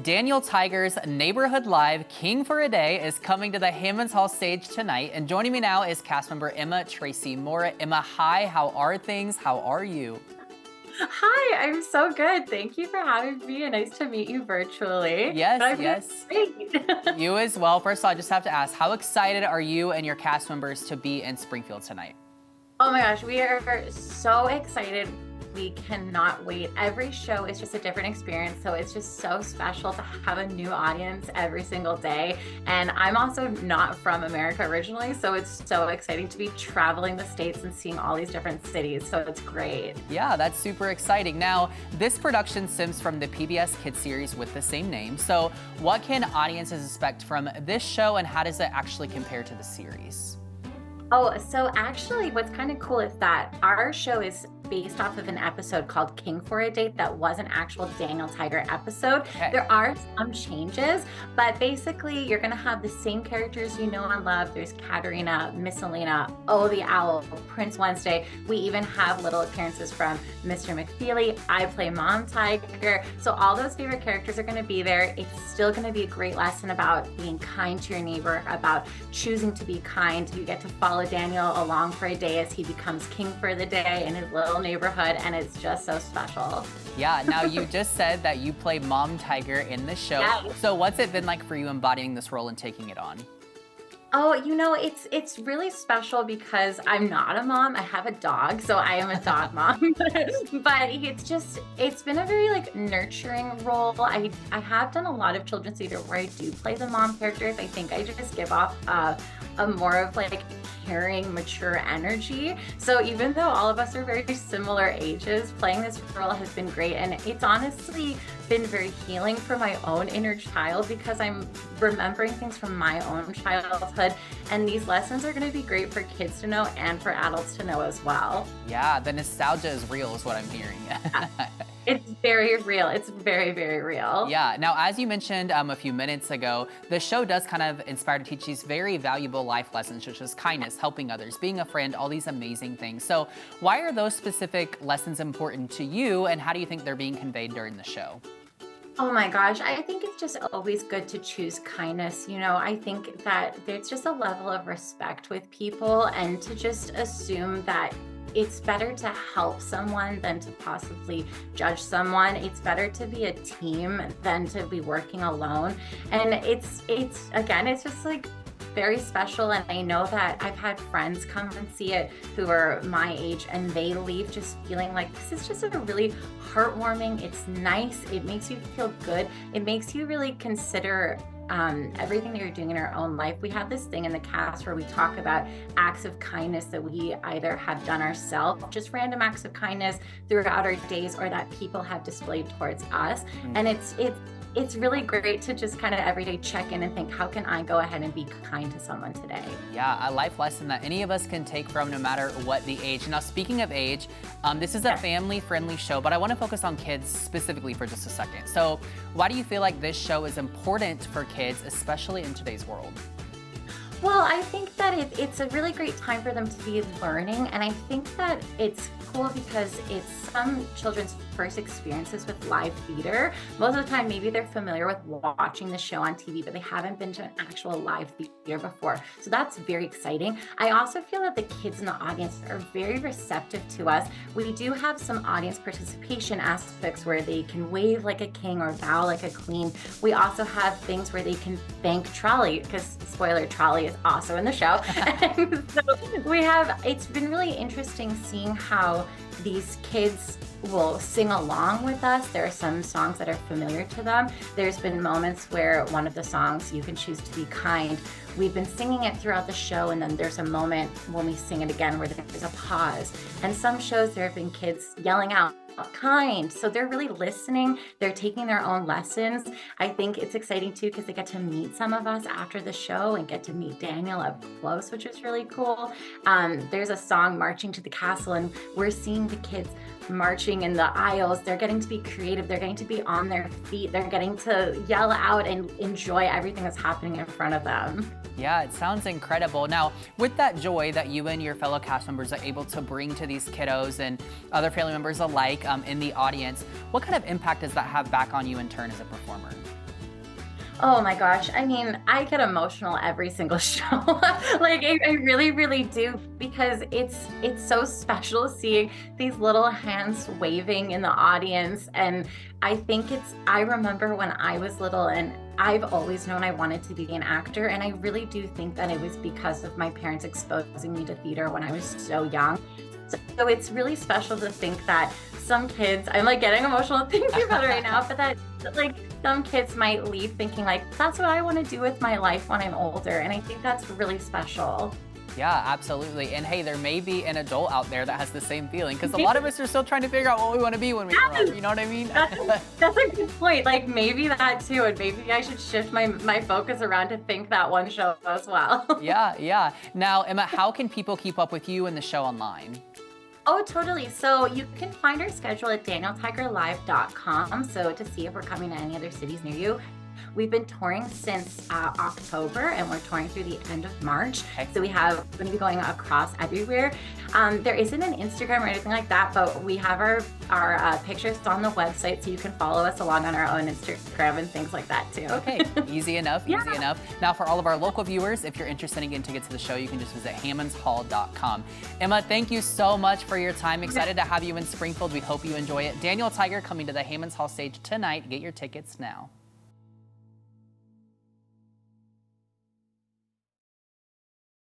Daniel Tiger's Neighborhood Live King for a Day is coming to the Hammons Hall stage tonight. And joining me now is cast member Emma Tracy Moore. Emma, hi, how are things? How are you? Hi, I'm so good. Thank you for having me, and nice to meet you virtually. Yes, But I'm doing yes. great. You as well. First of all, I just have to ask, how excited are you and your cast members to be in Springfield tonight? Oh my gosh, we are so excited. We cannot wait. Every show is just a different experience, so it's just so special to have a new audience every single day. And I'm also not from America originally, so it's so exciting to be traveling the States and seeing all these different cities, so it's great. Yeah, that's super exciting. Now, this production stems from the PBS Kids series with the same name. So what can audiences expect from this show, and how does it actually compare to the series? Oh, so actually what's kind of cool is that our show is based off of an episode called King for a Date that was an actual Daniel Tiger episode. Okay. There are some changes, but basically you're gonna have the same characters you know and love. There's Katerina, Miss Elena, Oh the Owl, Prince Wednesday. We even have little appearances from Mr. McFeely. I play Mom Tiger. So all those favorite characters are gonna be there. It's still gonna be a great lesson about being kind to your neighbor, about choosing to be kind. You get to follow Daniel along for a day as he becomes king for the day in his little neighborhood, and it's just so special. Yeah, now you just said that you play Mom Tiger in the show. Yes. So what's it been like for you embodying this role and taking it on? Oh, it's really special because I'm not a mom. I have a dog, so I am a dog mom. But it's been a very like nurturing role. I have done a lot of children's theater where I do play the mom characters. I think I just give off a more of like caring, mature energy. So even though all of us are very similar ages, playing this role has been great, and it's honestly been very healing for my own inner child because I'm remembering things from my own childhood, and these lessons are going to be great for kids to know and for adults to know as well. Yeah, the nostalgia is real is what I'm hearing. It's very real. It's very, very real. Yeah, now as you mentioned a few minutes ago, the show does kind of inspire to teach these very valuable life lessons, such as kindness, helping others, being a friend, all these amazing things. So why are those specific lessons important to you, and how do you think they're being conveyed during the show? Oh my gosh, I think it's just always good to choose kindness. I think that there's just a level of respect with people, and to just assume that it's better to help someone than to possibly judge someone. It's better to be a team than to be working alone. And it's just like very special. And I know that I've had friends come and see it who are my age, and they leave just feeling like this is just a really heartwarming. It's nice. It makes you feel good. It makes you really consider everything that you're doing in your own life. We have this thing in the cast where we talk about acts of kindness that we either have done ourselves, just random acts of kindness throughout our days, or that people have displayed towards us. And it's really great to just kind of every day check in and think, how can I go ahead and be kind to someone today? Yeah, a life lesson that any of us can take from no matter what the age. Now, speaking of age, this is a family-friendly show, but I want to focus on kids specifically for just a second. So why do you feel like this show is important for kids, especially in today's world? Well, I think that it's a really great time for them to be learning, and I think that it's cool because it's some children's first experiences with live theater. Most of the time, maybe they're familiar with watching the show on TV, but they haven't been to an actual live theater before. So that's very exciting. I also feel that the kids in the audience are very receptive to us. We do have some audience participation aspects where they can wave like a king or bow like a queen. We also have things where they can thank Trolley, because spoiler, Trolley is also in the show. And so it's been really interesting seeing how these kids will sing along with us. There are some songs that are familiar to them. There's been moments where one of the songs, You Can Choose to Be Kind, we've been singing it throughout the show, and then there's a moment when we sing it again where there's a pause. And some shows there have been kids yelling out, kind. So they're really listening. They're taking their own lessons. I think it's exciting too because they get to meet some of us after the show and get to meet Daniel up close, which is really cool. There's a song, Marching to the Castle, and we're seeing the kids marching in the aisles. They're getting to be creative. They're getting to be on their feet. They're getting to yell out and enjoy everything that's happening in front of them. Yeah, it sounds incredible. Now, with that joy that you and your fellow cast members are able to bring to these kiddos and other family members alike in the audience, what kind of impact does that have back on you in turn as a performer? Oh my gosh. I mean, I get emotional every single show. Like I really, really do because it's so special seeing these little hands waving in the audience. And I remember when I was little and I've always known I wanted to be an actor. And I really do think that it was because of my parents exposing me to theater when I was so young. So it's really special to think that some kids, I'm like getting emotional thinking about it right now, but that like some kids might leave thinking like, that's what I want to do with my life when I'm older. And I think that's really special. Yeah, absolutely. And hey, there may be an adult out there that has the same feeling because a lot of us are still trying to figure out what we want to be when we grow up. You know what I mean? That's a good point. Like maybe that too. And maybe I should shift my focus around to think that one show as well. Yeah. Now, Emma, how can people keep up with you and the show online? Oh, totally. So you can find our schedule at danieltigerlive.com. So to see if we're coming to any other cities near you. We've been touring since October and we're touring through the end of March. So we're going to be going across everywhere. There isn't an Instagram or anything like that, but we have our pictures on the website so you can follow us along on our own Instagram and things like that too. Okay, easy enough, easy enough. Now for all of our local viewers, if you're interested in getting tickets to the show, you can just visit hammonshall.com. Emma, thank you so much for your time. Excited to have you in Springfield. We hope you enjoy it. Daniel Tiger coming to the Hammons Hall stage tonight. Get your tickets now.